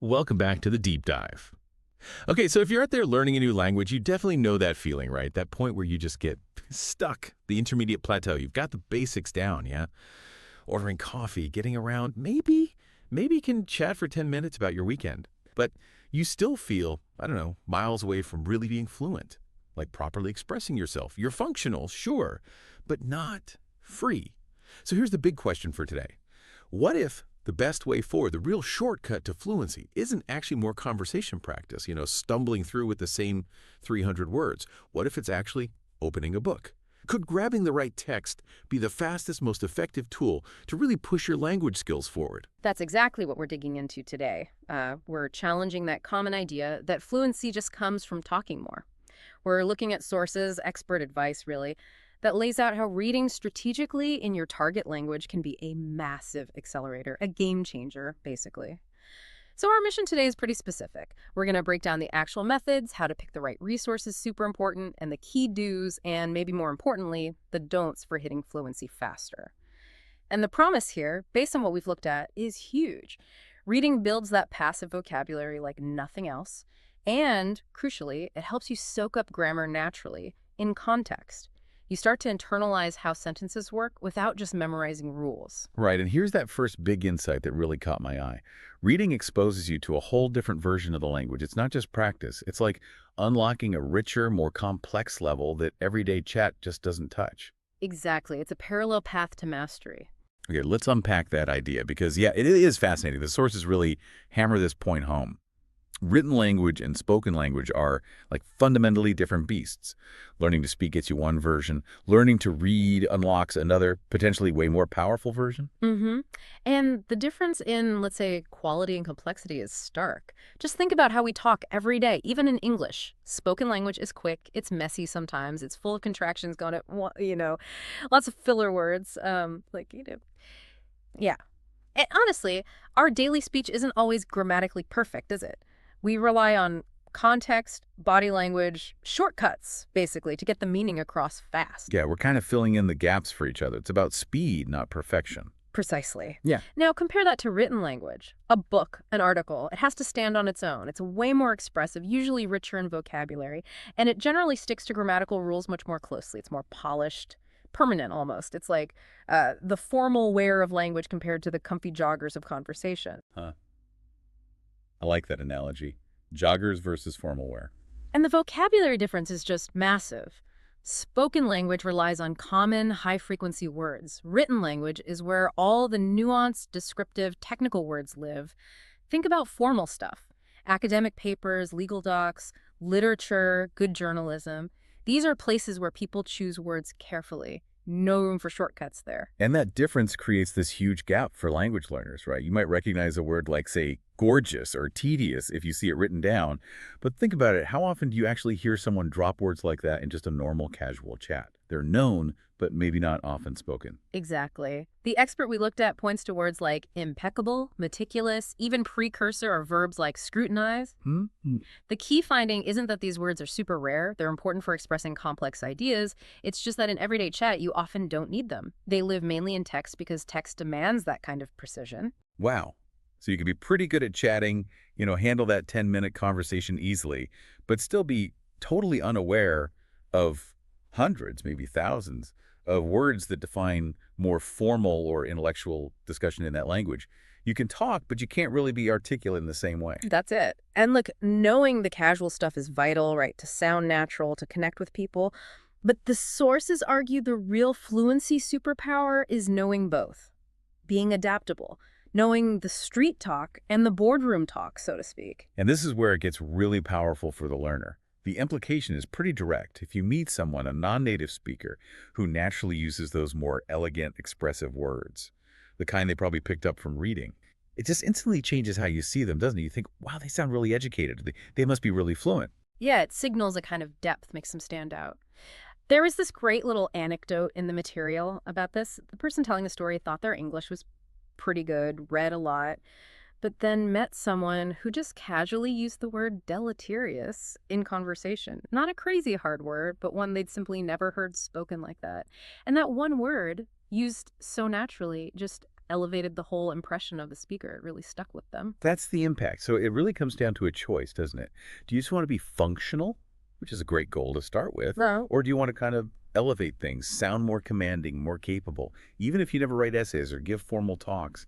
Welcome back to the deep dive. Okay, so if you're out there learning a new language, you definitely know that feeling, right? That point where you just get stuck, the intermediate plateau. You've got the basics down, yeah? Ordering coffee, getting around, maybe you can chat for 10 minutes about your weekend. But you still feel, I don't know, miles away from really being fluent, like properly expressing yourself. You're functional, sure, but not free. So here's the big question for today. What if the best way forward, the real shortcut to fluency, isn't actually more conversation practice, stumbling through with the same 300 words? What if it's actually opening a book? Could grabbing the right text be the fastest, most effective tool to really push your language skills forward? That's exactly what we're digging into today. We're challenging that common idea that fluency just comes from talking more. We're looking at sources, expert advice really, that lays out how reading strategically in your target language can be a massive accelerator, a game changer, basically. So our mission today is pretty specific. We're going to break down the actual methods, how to pick the right resources, super important, and the key do's, and maybe more importantly, the don'ts for hitting fluency faster. And the promise here, based on what we've looked at, is huge. Reading builds that passive vocabulary like nothing else, and, crucially, it helps you soak up grammar naturally, in context. You start to internalize how sentences work without just memorizing rules. Right, and here's that first big insight that really caught my eye. Reading exposes you to a whole different version of the language. It's not just practice. It's like unlocking a richer, more complex level that everyday chat just doesn't touch. Exactly. It's a parallel path to mastery. Okay, let's unpack that idea because, yeah, it is fascinating. The sources really hammer this point home. Written language and spoken language are like fundamentally different beasts. Learning to speak gets you one version. Learning to read unlocks another, potentially way more powerful version. And the difference in, let's say, quality and complexity is stark. Just think about how we talk every day, even in English. Spoken language is quick, it's messy sometimes, it's full of contractions going to, lots of filler words, yeah. And honestly, our daily speech isn't always grammatically perfect, is it? We rely on context, body language, shortcuts, basically, to get the meaning across fast. Yeah, we're kind of filling in the gaps for each other. It's about speed, not perfection. Precisely. Yeah. Now, compare that to written language. A book, an article, it has to stand on its own. It's way more expressive, usually richer in vocabulary, and it generally sticks to grammatical rules much more closely. It's more polished, permanent almost. It's like the formal wear of language compared to the comfy joggers of conversation. Huh. I like that analogy. Joggers versus formal wear. And the vocabulary difference is just massive. Spoken language relies on common, high-frequency words. Written language is where all the nuanced, descriptive, technical words live. Think about formal stuff. Academic papers, legal docs, literature, good journalism. These are places where people choose words carefully. No room for shortcuts there. And that difference creates this huge gap for language learners, right? You might recognize a word like, say, gorgeous or tedious if you see it written down. But think about it. How often do you actually hear someone drop words like that in just a normal casual chat? They're known, but maybe not often spoken. Exactly. The expert we looked at points to words like impeccable, meticulous, even precursor or verbs like scrutinize. The key finding isn't that these words are super rare. They're important for expressing complex ideas. It's just that in everyday chat, you often don't need them. They live mainly in text because text demands that kind of precision. Wow. So you can be pretty good at chatting, handle that 10-minute conversation easily, but still be totally unaware of hundreds, maybe thousands, of words that define more formal or intellectual discussion in that language. You can talk, but you can't really be articulate in the same way. That's it. And look, knowing the casual stuff is vital, right, to sound natural, to connect with people. But the sources argue the real fluency superpower is knowing both, being adaptable, knowing the street talk and the boardroom talk, so to speak. And this is where it gets really powerful for the learner. The implication is pretty direct. If you meet someone, a non-native speaker, who naturally uses those more elegant, expressive words, the kind they probably picked up from reading, it just instantly changes how you see them, doesn't it? You think, wow, they sound really educated. They must be really fluent. Yeah, it signals a kind of depth, makes them stand out. There is this great little anecdote in the material about this. The person telling the story thought their English was pretty good, read a lot, but then met someone who just casually used the word deleterious in conversation. Not a crazy hard word, but one they'd simply never heard spoken like that. And that one word, used so naturally, just elevated the whole impression of the speaker. It really stuck with them. That's the impact. So it really comes down to a choice, doesn't it? Do you just want to be functional, which is a great goal to start with, No. or do you want to kind of elevate things, sound more commanding, more capable, even if you never write essays or give formal talks?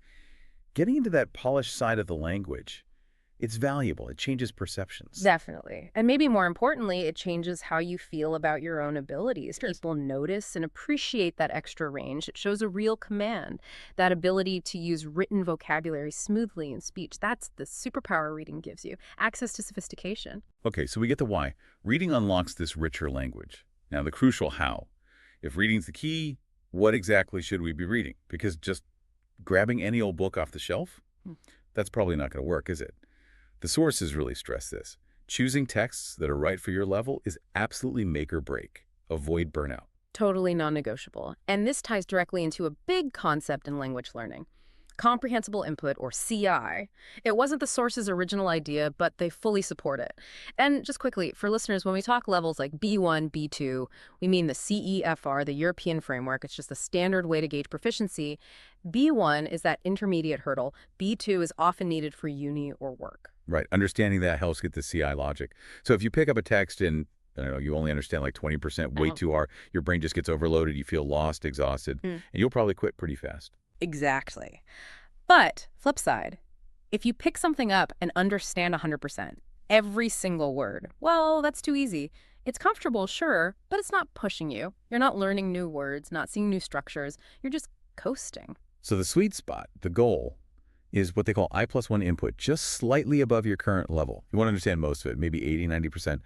Getting into that polished side of the language, it's valuable. It changes perceptions. Definitely. And maybe more importantly, it changes how you feel about your own abilities. Sure. People notice and appreciate that extra range. It shows a real command, that ability to use written vocabulary smoothly in speech. That's the superpower reading gives you, access to sophistication. Okay, so we get the why. Reading unlocks this richer language. Now, the crucial how. If reading's the key, what exactly should we be reading? Because just grabbing any old book off the shelf, that's probably not going to work, is it? The sources really stress this. Choosing texts that are right for your level is absolutely make or break. Avoid burnout. Totally non-negotiable. And this ties directly into a big concept in language learning. Comprehensible Input, or CI. It wasn't the source's original idea, but they fully support it. And just quickly, for listeners, when we talk levels like B1, B2, we mean the CEFR, the European framework. It's just the standard way to gauge proficiency. B1 is that intermediate hurdle. B2 is often needed for uni or work. Right. Understanding that helps get the CI logic. So if you pick up a text and I don't know, you only understand like 20%, way too hard, your brain just gets overloaded, you feel lost, exhausted, and you'll probably quit pretty fast. Exactly. But, flip side, if you pick something up and understand 100%, every single word, well, that's too easy. It's comfortable, sure, but it's not pushing you. You're not learning new words, not seeing new structures. You're just coasting. So the sweet spot, the goal, is what they call I+1 input, just slightly above your current level. You want to understand most of it, maybe 80, 90%,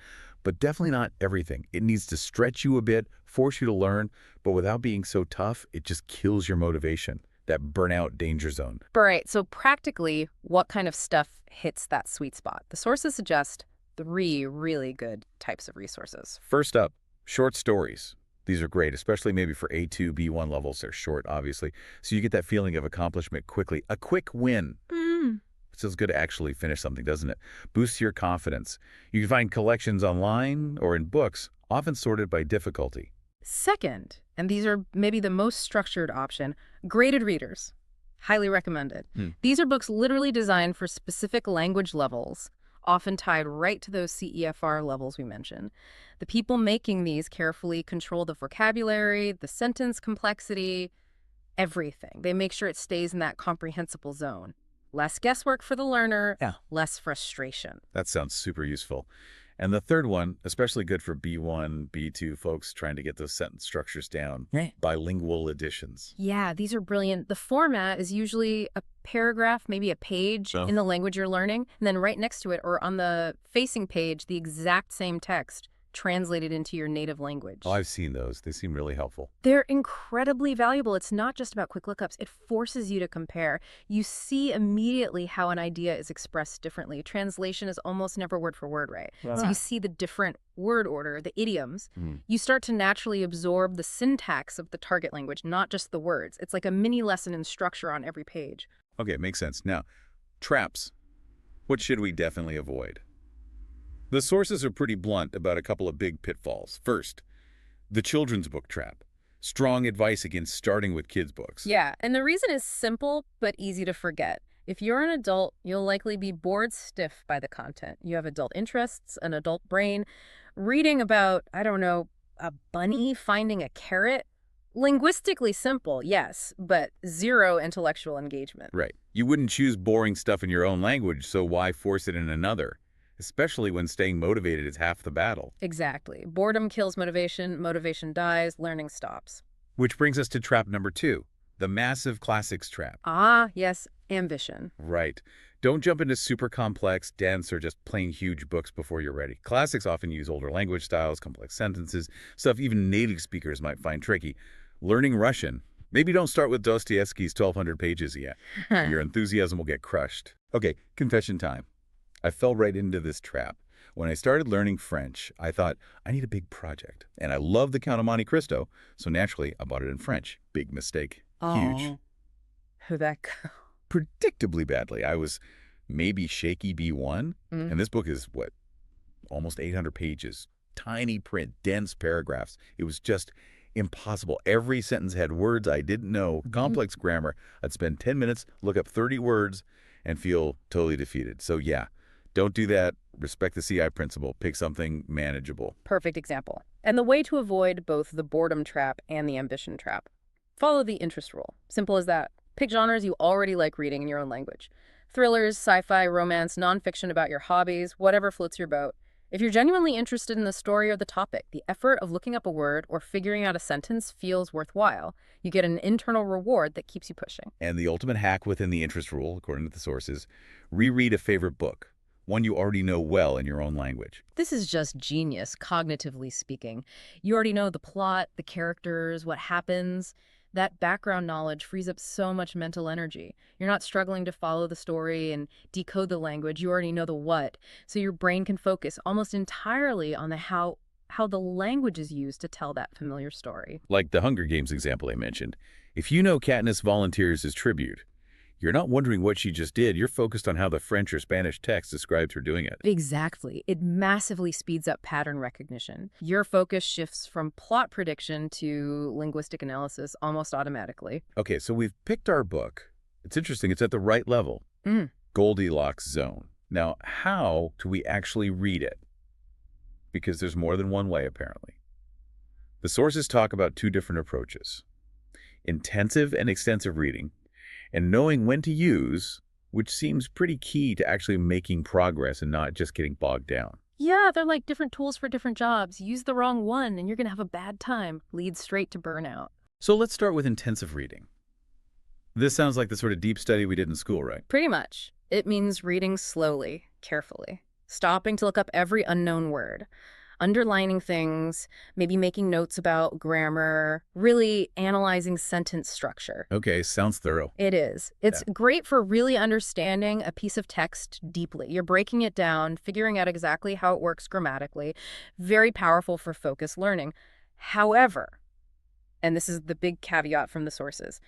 but definitely not everything. It needs to stretch you a bit, force you to learn, but without being so tough, it just kills your motivation, that burnout danger zone. Right, so practically, what kind of stuff hits that sweet spot? The sources suggest 3 really good types of resources. First up, short stories. These are great, especially maybe for A2, B1 levels. They're short, obviously. So you get that feeling of accomplishment quickly. A quick win. It feels good to actually finish something, doesn't it? Boosts your confidence. You can find collections online or in books, often sorted by difficulty. Second, and these are maybe the most structured option, graded readers. Highly recommended. These are books literally designed for specific language levels, often tied right to those CEFR levels we mentioned. The people making these carefully control the vocabulary, the sentence complexity, everything. They make sure it stays in that comprehensible zone. Less guesswork for the learner, less frustration. That sounds super useful. And the third one, especially good for B1, B2 folks trying to get those sentence structures down, bilingual editions. Yeah, these are brilliant. The format is usually a paragraph, maybe a page in the language you're learning, and then right next to it or on the facing page, the exact same text translated into your native language. Oh, I've seen those. They seem really helpful. They're incredibly valuable. It's not just about quick lookups. It forces you to compare. You see immediately how an idea is expressed differently. Translation is almost never word for word, right? So you see the different word order, the idioms. You start to naturally absorb the syntax of the target language, not just the words. It's like a mini lesson in structure on every page. Okay, makes sense. Now, traps. What should we definitely avoid? The sources are pretty blunt about a couple of big pitfalls. First, the children's book trap. Strong advice against starting with kids' books. Yeah, and the reason is simple but easy to forget. If you're an adult, you'll likely be bored stiff by the content. You have adult interests, an adult brain. Reading about, I don't know, a bunny finding a carrot? Linguistically simple, yes, but zero intellectual engagement. Right. You wouldn't choose boring stuff in your own language, so why force it in another? Especially when staying motivated is half the battle. Exactly. Boredom kills motivation, motivation dies, learning stops. Which brings us to trap number 2, the massive classics trap. Ah, yes, ambition. Right. Don't jump into super complex, dense, or just plain huge books before you're ready. Classics often use older language styles, complex sentences, stuff even native speakers might find tricky. Learning Russian. Maybe don't start with Dostoevsky's 1,200 pages yet. Your enthusiasm will get crushed. Okay, confession time. I fell right into this trap. When I started learning French, I thought, I need a big project. And I love The Count of Monte Cristo, so naturally, I bought it in French. Big mistake. Huge. Who'd that go? Predictably badly. I was maybe shaky B1, and this book is, what, almost 800 pages. Tiny print, dense paragraphs. It was just impossible. Every sentence had words I didn't know, complex grammar. I'd spend 10 minutes, look up 30 words, and feel totally defeated. So yeah, don't do that. Respect the CI principle. Pick something manageable. Perfect example. And the way to avoid both the boredom trap and the ambition trap. Follow the interest rule. Simple as that. Pick genres you already like reading in your own language. Thrillers, sci-fi, romance, nonfiction about your hobbies, whatever floats your boat. If you're genuinely interested in the story or the topic, the effort of looking up a word or figuring out a sentence feels worthwhile. You get an internal reward that keeps you pushing. And the ultimate hack within the interest rule, according to the sources, reread a favorite book, one you already know well in your own language. This is just genius, cognitively speaking. You already know the plot, the characters, what happens. That background knowledge frees up so much mental energy. You're not struggling to follow the story and decode the language. You already know the what. So your brain can focus almost entirely on the how the language is used to tell that familiar story. Like the Hunger Games example I mentioned. If you know Katniss volunteers as tribute, you're not wondering what she just did. You're focused on how the French or Spanish text describes her doing it. Exactly. It massively speeds up pattern recognition. Your focus shifts from plot prediction to linguistic analysis almost automatically. Okay, so we've picked our book. It's interesting. It's at the right level. Goldilocks zone. Now, how do we actually read it? Because there's more than one way, apparently. The sources talk about two different approaches: intensive and extensive reading, and knowing when to use, which seems pretty key to actually making progress and not just getting bogged down. Yeah, they're like different tools for different jobs. Use the wrong one and you're going to have a bad time. Leads straight to burnout. So let's start with intensive reading. This sounds like the sort of deep study we did in school, right? Pretty much. It means reading slowly, carefully, stopping to look up every unknown word, underlining things, maybe making notes about grammar, really analyzing sentence structure. Okay, sounds thorough. It is. It's great for really understanding a piece of text deeply. You're breaking it down, figuring out exactly how it works grammatically. Very powerful for focused learning. However, and this is the big caveat from the sources,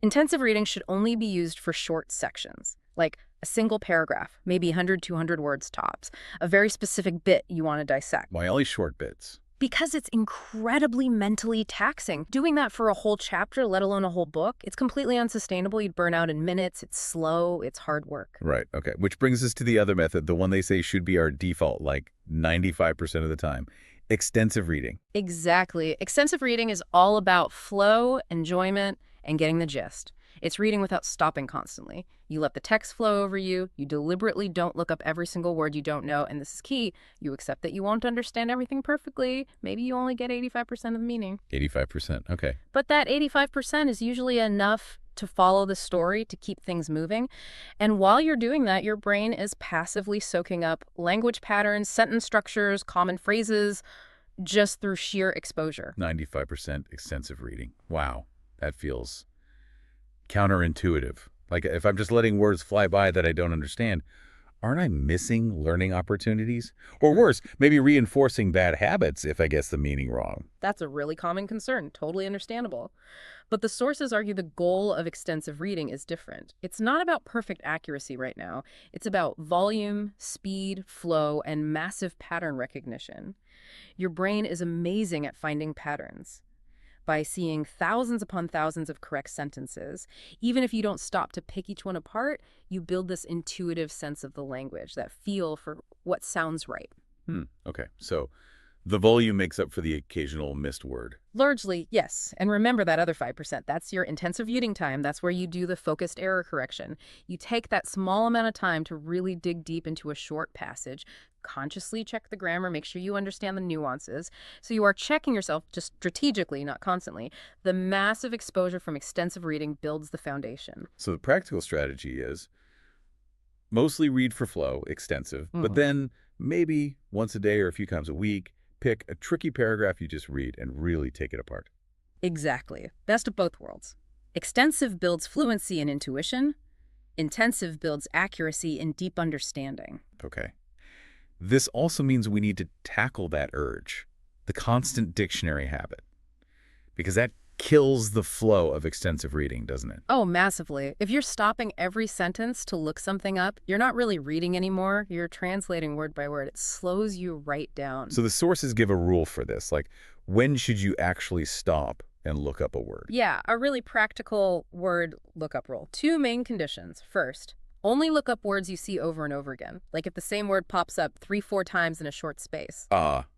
intensive reading should only be used for short sections, like a single paragraph, maybe 100, 200 words tops, a very specific bit you want to dissect. Why only short bits? Because it's incredibly mentally taxing. Doing that for a whole chapter, let alone a whole book, it's completely unsustainable. You'd burn out in minutes. It's slow. It's hard work. Right, okay. Which brings us to the other method, the one they say should be our default, like 95% of the time. Extensive reading. Exactly. Extensive reading is all about flow, enjoyment, and getting the gist. It's reading without stopping constantly. You let the text flow over you. You deliberately don't look up every single word you don't know. And this is key. You accept that you won't understand everything perfectly. Maybe you only get 85% of the meaning. 85%, okay. But that 85% is usually enough to follow the story, to keep things moving. And while you're doing that, your brain is passively soaking up language patterns, sentence structures, common phrases, just through sheer exposure. 95% extensive reading. Wow, that feels counterintuitive. Like if I'm just letting words fly by that I don't understand, aren't I missing learning opportunities? Or worse, maybe reinforcing bad habits if I guess the meaning wrong. That's a really common concern, totally understandable. But the sources argue the goal of extensive reading is different. It's not about perfect accuracy right now. It's about volume, speed, flow, and massive pattern recognition. Your brain is amazing at finding patterns. By seeing thousands upon thousands of correct sentences, even if you don't stop to pick each one apart, you build this intuitive sense of the language, that feel for what sounds right. Okay, so the volume makes up for the occasional missed word. Largely, yes. And remember that other 5%. That's your intensive reading time. That's where you do the focused error correction. You take that small amount of time to really dig deep into a short passage, consciously check the grammar, make sure you understand the nuances. So you are checking yourself just strategically, not constantly. The massive exposure from extensive reading builds the foundation. So the practical strategy is mostly read for flow, extensive, but then maybe once a day or a few times a week, pick a tricky paragraph you just read and really take it apart. Exactly. Best of both worlds. Extensive builds fluency and intuition. Intensive builds accuracy and deep understanding. Okay. This also means we need to tackle that urge, the constant dictionary habit, because that kills the flow of extensive reading, doesn't it? Oh, massively. If you're stopping every sentence to look something up, you're not really reading anymore. You're translating word by word. It slows you right down. So the sources give a rule for this, like when should you actually stop and look up a word? Yeah, a really practical word lookup rule. Two main conditions. First, only look up words you see over and over again. Like if the same word pops up 3-4 times in a short space.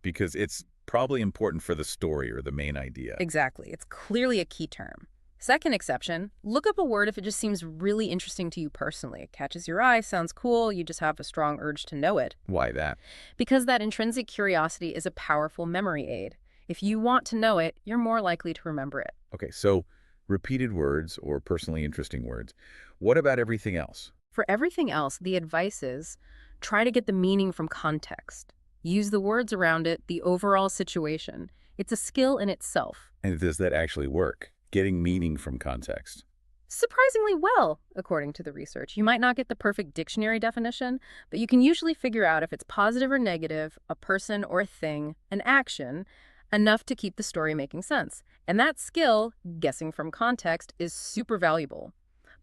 Because it's probably important for the story or the main idea. Exactly. It's clearly a key term. Second exception, look up a word if it just seems really interesting to you personally. It catches your eye, sounds cool, you just have a strong urge to know it. Why that? Because that intrinsic curiosity is a powerful memory aid. If you want to know it, you're more likely to remember it. Okay, so repeated words or personally interesting words. What about everything else? For everything else, the advice is try to get the meaning from context. Use the words around it, the overall situation. It's a skill in itself. And does that actually work? Getting meaning from context? Surprisingly well, according to the research. You might not get the perfect dictionary definition, but you can usually figure out if it's positive or negative, a person or a thing, an action, enough to keep the story making sense. And that skill, guessing from context, is super valuable.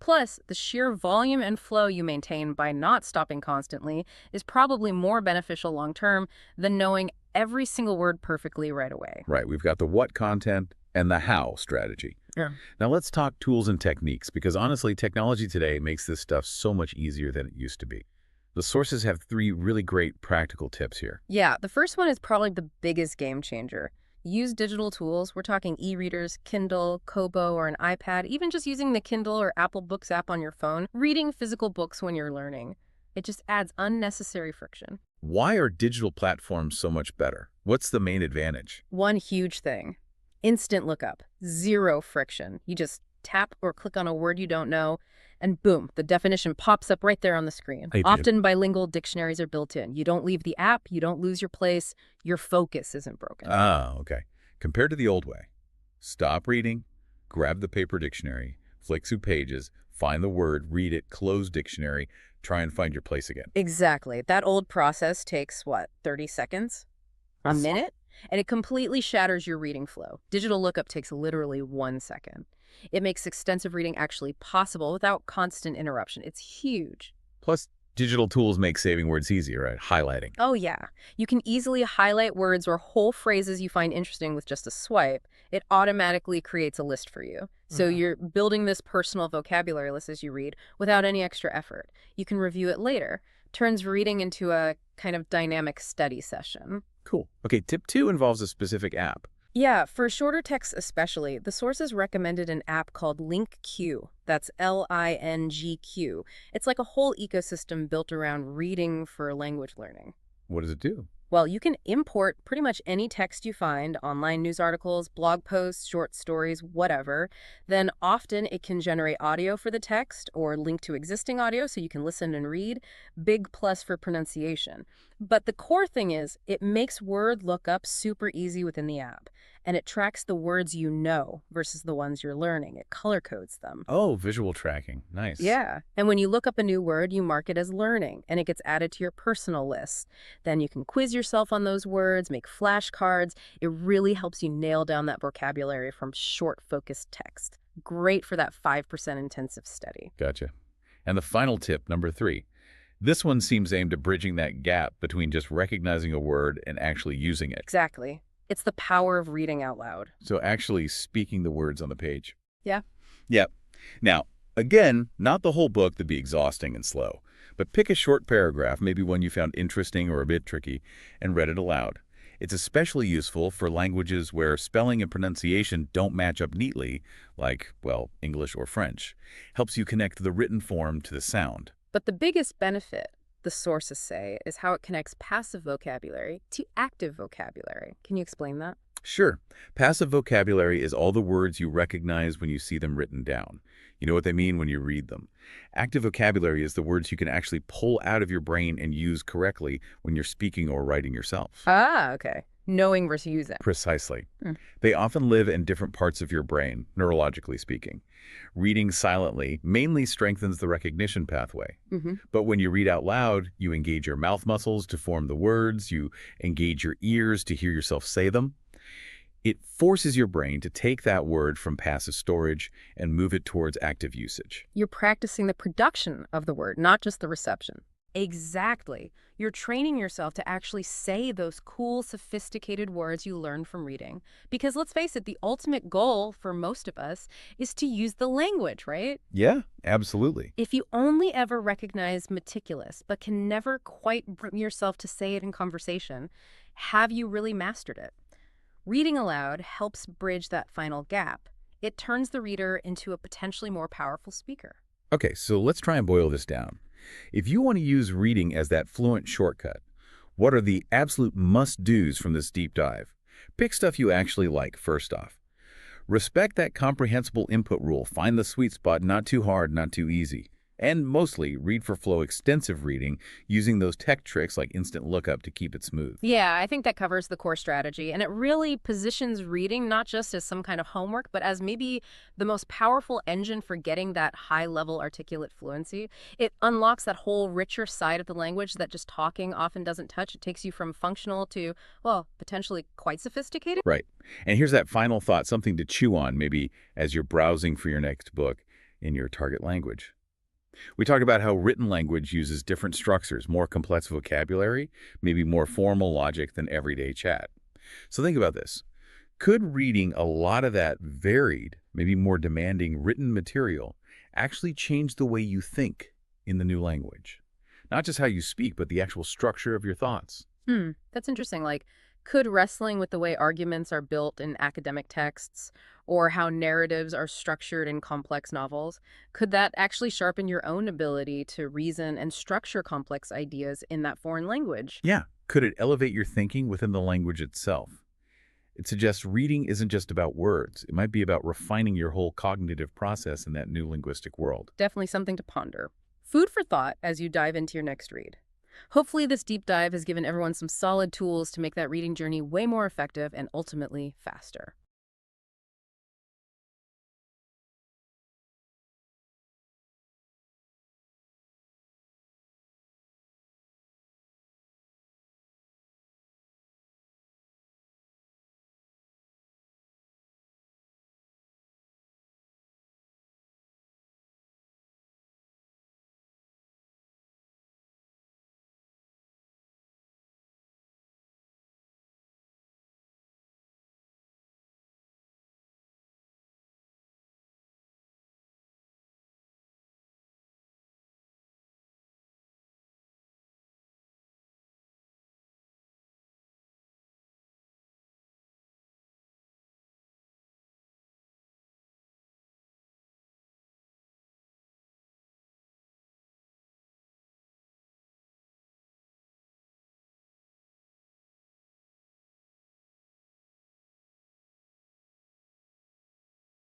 Plus, the sheer volume and flow you maintain by not stopping constantly is probably more beneficial long-term than knowing every single word perfectly right away. Right, we've got the what content and the how strategy. Yeah. Now let's talk tools and techniques, because honestly, technology today makes this stuff so much easier than it used to be. The sources have 3 really great practical tips here. Yeah, the first one is probably the biggest game changer. Use digital tools. We're talking e-readers, Kindle, Kobo, or an iPad, even just using the Kindle or Apple Books app on your phone, reading physical books when you're learning. It just adds unnecessary friction. Why are digital platforms so much better? What's the main advantage? One huge thing. Instant lookup. Zero friction. You just tap or click on a word you don't know, and boom, the definition pops up right there on the screen. Often bilingual dictionaries are built in. You don't leave the app, you don't lose your place, your focus isn't broken. Okay. Compared to the old way, stop reading, grab the paper dictionary, flick through pages, find the word, read it, close dictionary, try and find your place again. Exactly. That old process takes, what, 30 seconds? A minute? And it completely shatters your reading flow. Digital lookup takes literally 1 second. It makes extensive reading actually possible without constant interruption. It's huge. Plus, digital tools make saving words easier, right? Highlighting. Oh, yeah. You can easily highlight words or whole phrases you find interesting with just a swipe. It automatically creates a list for you. So you're building this personal vocabulary list as you read without any extra effort. You can review it later. Turns reading into a kind of dynamic study session. Cool. Okay, tip 2 involves a specific app. Yeah, for shorter texts especially, the sources recommended an app called LingQ. That's LINGQ. It's like a whole ecosystem built around reading for language learning. What does it do? Well, you can import pretty much any text you find, online news articles, blog posts, short stories, whatever. Then often it can generate audio for the text or link to existing audio so you can listen and read. Big plus for pronunciation. But the core thing is it makes word lookup super easy within the app. And it tracks the words you know versus the ones you're learning. It color codes them. Oh, visual tracking. Nice. Yeah. And when you look up a new word, you mark it as learning, and it gets added to your personal list. Then you can quiz yourself on those words, make flashcards. It really helps you nail down that vocabulary from short, focused text. Great for that 5% intensive study. Gotcha. And the final tip, number 3. This one seems aimed at bridging that gap between just recognizing a word and actually using it. Exactly. It's the power of reading out loud. So actually speaking the words on the page. Yeah. Yep. Now, again, not the whole book to be exhausting and slow, but pick a short paragraph, maybe one you found interesting or a bit tricky, and read it aloud. It's especially useful for languages where spelling and pronunciation don't match up neatly, like, well, English or French. Helps you connect the written form to the sound. But the biggest benefit, the sources say, is how it connects passive vocabulary to active vocabulary. Can you explain that? Sure. Passive vocabulary is all the words you recognize when you see them written down. You know what they mean when you read them. Active vocabulary is the words you can actually pull out of your brain and use correctly when you're speaking or writing yourself. Ah, okay. Knowing versus using. Precisely. They often live in different parts of your brain, neurologically speaking. Reading silently mainly strengthens the recognition pathway. But when you read out loud, you engage your mouth muscles to form the words, you engage your ears to hear yourself say them. It forces your brain to take that word from passive storage and move it towards active usage. You're practicing the production of the word, not just the reception. Exactly. You're training yourself to actually say those cool, sophisticated words you learn from reading. Because let's face it, the ultimate goal for most of us is to use the language, right? Yeah, absolutely. If you only ever recognize meticulous, but can never quite bring yourself to say it in conversation, have you really mastered it? Reading aloud helps bridge that final gap. It turns the reader into a potentially more powerful speaker. Okay, so let's try and boil this down. If you want to use reading as that fluent shortcut, what are the absolute must-dos from this deep dive? Pick stuff you actually like, first off. Respect that comprehensible input rule. Find the sweet spot, not too hard, not too easy. And mostly, read for flow extensive reading using those tech tricks like instant lookup to keep it smooth. Yeah, I think that covers the core strategy, and it really positions reading not just as some kind of homework, but as maybe the most powerful engine for getting that high-level articulate fluency. It unlocks that whole richer side of the language that just talking often doesn't touch. It takes you from functional to, well, potentially quite sophisticated. Right. And here's that final thought, something to chew on maybe as you're browsing for your next book in your target language. We talked about how written language uses different structures, more complex vocabulary, maybe more formal logic than everyday chat. So think about this. Could reading a lot of that varied, maybe more demanding written material actually change the way you think in the new language? Not just how you speak, but the actual structure of your thoughts. That's interesting. Like, could wrestling with the way arguments are built in academic texts or how narratives are structured in complex novels, could that actually sharpen your own ability to reason and structure complex ideas in that foreign language? Yeah. Could it elevate your thinking within the language itself? It suggests reading isn't just about words. It might be about refining your whole cognitive process in that new linguistic world. Definitely something to ponder. Food for thought as you dive into your next read. Hopefully this deep dive has given everyone some solid tools to make that reading journey way more effective and ultimately faster.